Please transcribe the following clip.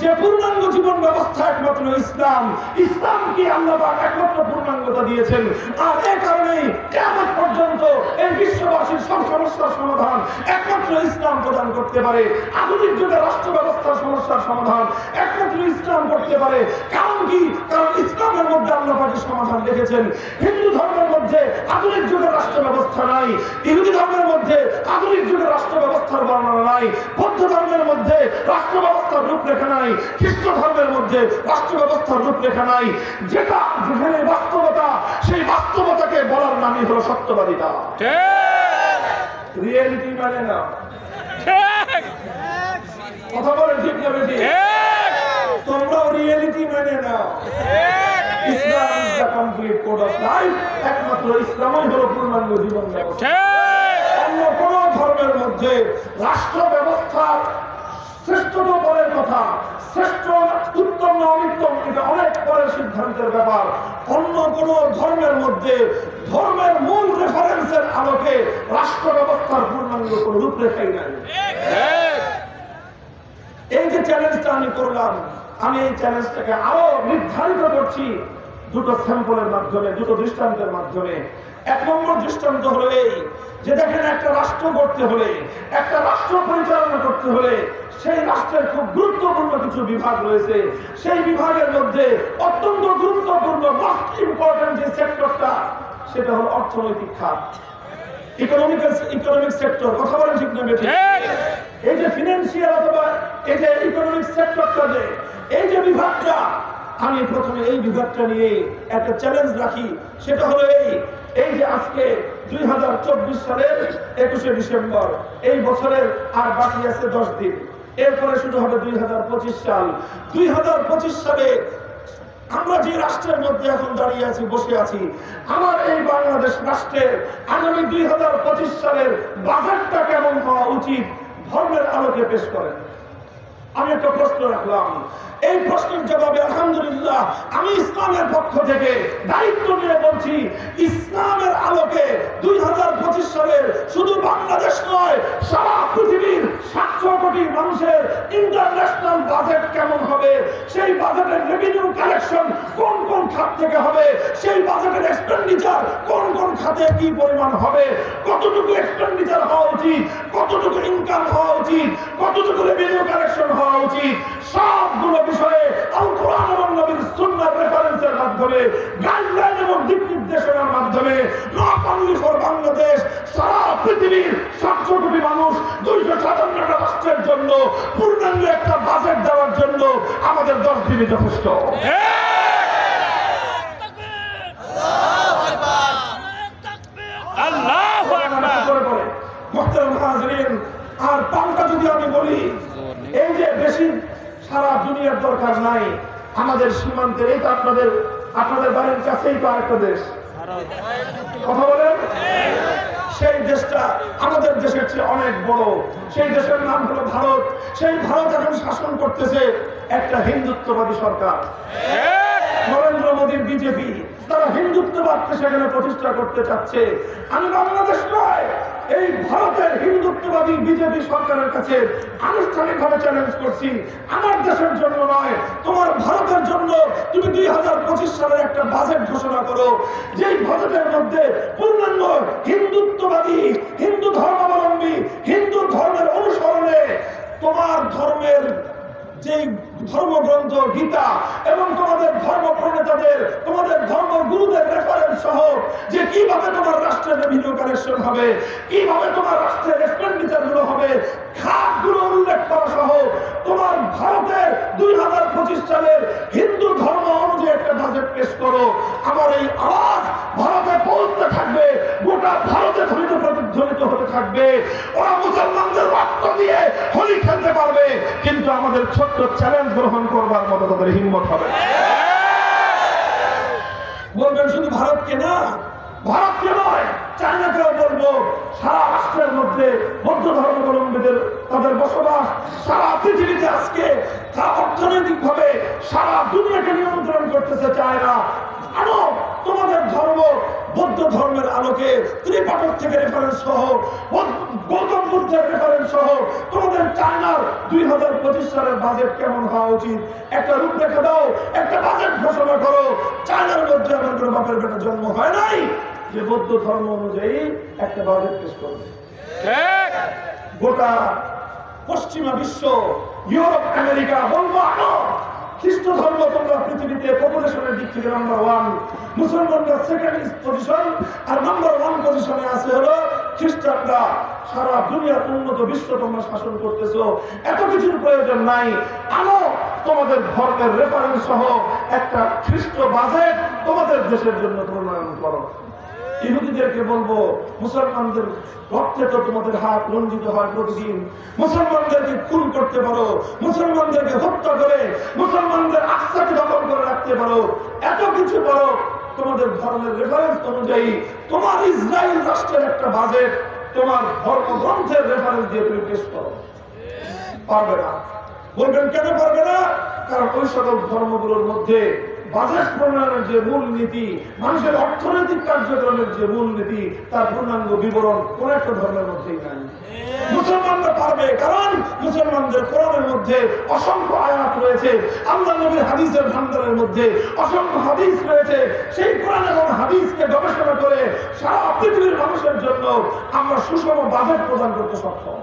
যে পূর্ণাঙ্গ জীবন ব্যবস্থা একমাত্র ইসলাম। ইসলামকে আল্লাহ পাক একমাত্র পূর্ণাঙ্গতা দিয়েছেন। আর এই কারণেই কিয়ামত পর্যন্ত এই বিশ্ববাসীর সব সমস্যার সমাধান একমাত্র ইসলাম প্রদান করতে পারে। আধুনিক যুগে রাষ্ট্র ব্যবস্থার সমস্যার সমাধান একমাত্র ইসলাম করতে পারে। কারণ কি? কারণ ইসলামের মধ্যে আল্লাহ পাক সমাধান রেখেছেন। হিন্দু ধর্মের মধ্যে আধুনিক যুগের রাষ্ট্র ব্যবস্থা নাই, ইহুদি ধর্মের মধ্যে আধুনিক যুগের রাষ্ট্র ব্যবস্থার বর্ণনা নাই, বৌদ্ধ ধর্মের মধ্যে রাষ্ট্র ব্যবস্থার রূপরেখা নাই, খ্রিস্ট ধর্মের মধ্যে রাষ্ট্র ব্যবস্থার রূপরেখা নাই। যেটা যেখানে বাস্তবতা, সেই বাস্তবতাকে বলার নামই হলো সত্যবাদিতা। রিয়েলিটি মানে না, কথা বলেন ঠিক না বেশি? তোমরাও রিয়েলিটি মানে না। Islam is the complete code of life. একমাত্র ইসলামই হলো পূর্ণাঙ্গ জীবন ব্যবস্থা। অন্য কোন ধর্মের মধ্যে রাষ্ট্র ব্যবস্থার শ্রেষ্ঠতা পরের কথা, শ্রেষ্ঠ উত্তম না অনিত্তম এটা অনেক পরের সিদ্ধান্তের ব্যাপার। অন্য কোন ধর্মের মধ্যে ধর্মের মূল রেফারেন্সের আলোকে রাষ্ট্র ব্যবস্থার পূর্ণাঙ্গ কোন রূপরেখাই নাই। এই যে চ্যালেঞ্জটা আমি করলাম, আমি এই চ্যালেঞ্জটাকে আরো নির্ধারিত করছি দুটো স্যাম্পলের মাধ্যমে, দুটো দৃষ্টান্তের মাধ্যমে। এক নম্বর দৃষ্টান্ত হলো এই যে দেখেন, একটা রাষ্ট্র গড়তে হলে, একটা রাষ্ট্র পরিচালনা করতে হলে সেই রাষ্ট্রের খুব গুরুত্বপূর্ণ কিছু বিভাগ রয়েছে। সেই বিভাগের মধ্যে অত্যন্ত গুরুত্বপূর্ণ মোস্ট ইম্পর্টেন্ট যে সেক্টরটা, সেটা হলো অর্থনৈতিক খাত, ইকোনমিক সেক্টর। কথা বলেন ঠিক না বেঠিক? এই যে ফিনান্সিয়াল অথবা এই যে ইকোনমিক সেক্টরটা, যে এই যে বিভাগটা, আমি প্রথমে এই বিভাগটা নিয়ে একটা চ্যালেঞ্জ রাখি। সেটা হলো এই যে আজকে 2024 সালের 21শে ডিসেম্বর, এই বছরের আর বাকি আছে 10 দিন, এরপরে শুরু হবে 2025 সাল। 2025 সালে আমরা যে রাষ্ট্রের মধ্যে এখন দাঁড়িয়ে আছি, বসে আছি, আমার এই বাংলাদেশ রাষ্ট্রের আগামী 2025 সালের বাজেটটা কেমন হওয়া উচিত ধর্মের আলোকে পেশ করেন। আমি একটা প্রশ্ন রাখলাম, এই প্রশ্নের জবাবে আলহামদুলিল্লাহ আমি ইসলামের পক্ষ থেকে দায়িত্ব নিয়ে বলছি, ইসলামের আলোকে 2025 সালের শুধু বাংলাদেশ নয়, সারা পৃথিবীর 700 কোটি মানুষের ইন্টারন্যাশনাল বাজেট কেমন হবে, সেই বাজেটের রেভিনিউ কালেকশন কোন কোন খাত থেকে হবে, সেই বাজেটের এক্সপেন্ডিচার কোন কোন খাতে কি পরিমাণ হবে, কতটুকু এক্সপেন্ডিচার হওয়া উচিত, কতটুকু ইনকাম হওয়া উচিত, কতটুকু রেভিনিউ কালেকশন হওয়া উচিত, সবগুলো বিষয়ে আল কোরআন এবং নবীর সুন্নাহর রেফারেন্সের মাধ্যমে, গাইডলাইন এবং দিক নির্দেশনার মাধ্যমে, নট অনলি ফর বাংলাদেশ, সারা পৃথিবীর 700 কোটি মানুষ, 257টা রাষ্ট্রের জন্য পূর্ণাঙ্গ একটা বাজেট দেওয়ার জন্য আমাদের 10 দিনই যথেষ্ট। আল্লাহু আকবার। মুহতারাম হাজিরিন, আর পাল্টা যদি আমি বলি, এই যে বেশি সারা দুনিয়ার দরকার নাই, আমাদের সীমান্তের এই তো আপনাদের বাড়ির কাছেই তো আরেকটা দেশ, কথা বলেন, সেই দেশটা আমাদের দেশের চেয়ে অনেক বড়। সেই দেশের নাম হলো ভারত। সেই ভারত এখন শাসন করতেছে একটা হিন্দুত্ববাদী সরকার, নরেন্দ্র মোদীর বিজেপি। তারা হিন্দুত্ববাদকে সেখানে প্রতিষ্ঠা করতে চাচ্ছে। আমি বাংলাদেশ নয়, এই ভারতের হিন্দুত্ববাদী বিজেপি সরকারের কাছে আনুষ্ঠানিকভাবে চ্যালেঞ্জ করছি, আমার দেশের জন্য নয়, তোমার ভারতের জন্য তুমি 2025 সালের একটা বাজেট ঘোষণা করো, যেই বাজেটের মধ্যে পূর্ণাঙ্গ হিন্দুত্ববাদী, হিন্দু ধর্মাবলম্বী, হিন্দু ধর্মের অনুসরণে তোমার ধর্মের যে ধর্মগ্রন্থ গীতা এবং তোমাদের ধর্ম প্রণেতাদের, তোমাদের ধর্মগুরুদের রেফারেন্স সহ, যে কিভাবে তোমার রাষ্ট্রের রেভিনিউ কালেকশন হবে, কিভাবে তোমার রাষ্ট্রের এক্সপেন্ডিচার গুলো হবে, খাতগুলো উল্লেখ করা সহ তোমার ভারতের 2025 সালের হিন্দু ধর্ম অনুযায়ী একটা বাজেট পেশ করো। আমার এই আওয়াজ ভারতে পৌঁছতে থাকবে, গোটা ভারতে ধ্বনিত প্রতিধ্বনিত হতে থাকবে। ওরা মুসলমানদের রক্ত দিয়ে হোলি খেলতে পারবে, কিন্তু আমাদের ছোট্ট চ্যালেঞ্জ গ্রহণ করবার মতো তাদের হিম্মত হবে। বলবেন শুধু ভারতকে না, ভারতকে নয়, চায়নাকেও বলবো, সারা রাষ্ট্রের মধ্যে বৌদ্ধ ধর্মাবলম্বীদের তাদের বসবাস সারা পৃথিবীতে আজকে অর্থনৈতিক ভাবে সারা দুনিয়াকে নিয়ন্ত্রণ করতেছে চায়না। আরো তোমাদের ধর্ম বৌদ্ধ ধর্মের আলোকে ত্রিপাঠক থেকে রেফারেন্স সহ, গৌতম বুদ্ধের রেফারেন্স সহ তোমাদের চায়নার 2025 সালের বাজেট কেমন হওয়া উচিত একটা রূপরেখা দাও, একটা বাজেট ঘোষণা করো। চায়নার মধ্যে এমন কোনো বাপের বেটা জন্ম হয় নাই যে বৌদ্ধ ধর্ম অনুযায়ী একটা বাজেট পেশ করবে। গোটা পশ্চিমা বিশ্ব, ইউরোপ, আমেরিকা বলবো আনো খ্রিস্ট ধর্ম তোমরা পৃথিবীতে পপুলেশনের দিক থেকে নাম্বার 1, মুসলমানরা সেকেন্ড পজিশন, আর নাম্বার 1 পজিশনে আছে হলো খ্রিস্টানরা। সারা দুনিয়ার উন্নত বিশ্ব তোমরা শাসন করতেছো, এত কিছুর প্রয়োজন নাই। আনো তোমাদের ধর্মের রেফারেন্স সহ একটা খ্রিস্ট বাজেট তোমাদের দেশের জন্য প্রণয়ন করো। ইহুদিদেরকে বলবো, মুসলমানদের রক্তে তো তোমাদের হাত রঞ্জিত হয় প্রতিদিন, মুসলমানদেরকে খুন করতে পারো, মুসলমানদেরকে হত্যা করে মুসলমানদের আস্থাকে দখল করে রাখতে পারো, এত কিছু পারো। তোমাদের ধর্মের রেফারেন্স অনুযায়ী তোমার ইসরায়েল রাষ্ট্রের একটা বাজেট তোমার ধর্মগ্রন্থের রেফারেন্স দিয়ে তুমি পেশ করো। পারবে না। বলবেন কেন পারবে না? কারণ ওই সকল ধর্মগুলোর মধ্যে বাজেট প্রণয়নের যে মূল নীতি, মানুষের অর্থনৈতিক কার্যক্রমের যে মূল নীতি, তার পূর্ণাঙ্গ বিবরণ কোন একটা ধর্মের মধ্যেই নাই। মুসলমানরা পারবে, কারণ মুসলমানদের কোরআনের মধ্যে অসংখ্য আয়াত রয়েছে, আল্লাহ নবীর হাদিসের ভান্ডারের মধ্যে অসংখ্য হাদিস রয়েছে। সেই কোরআন এবং হাদিসকে গবেষণা করে সারা পৃথিবীর মানুষের জন্য আমরা সুষম বাজেট প্রদান করতে সক্ষম।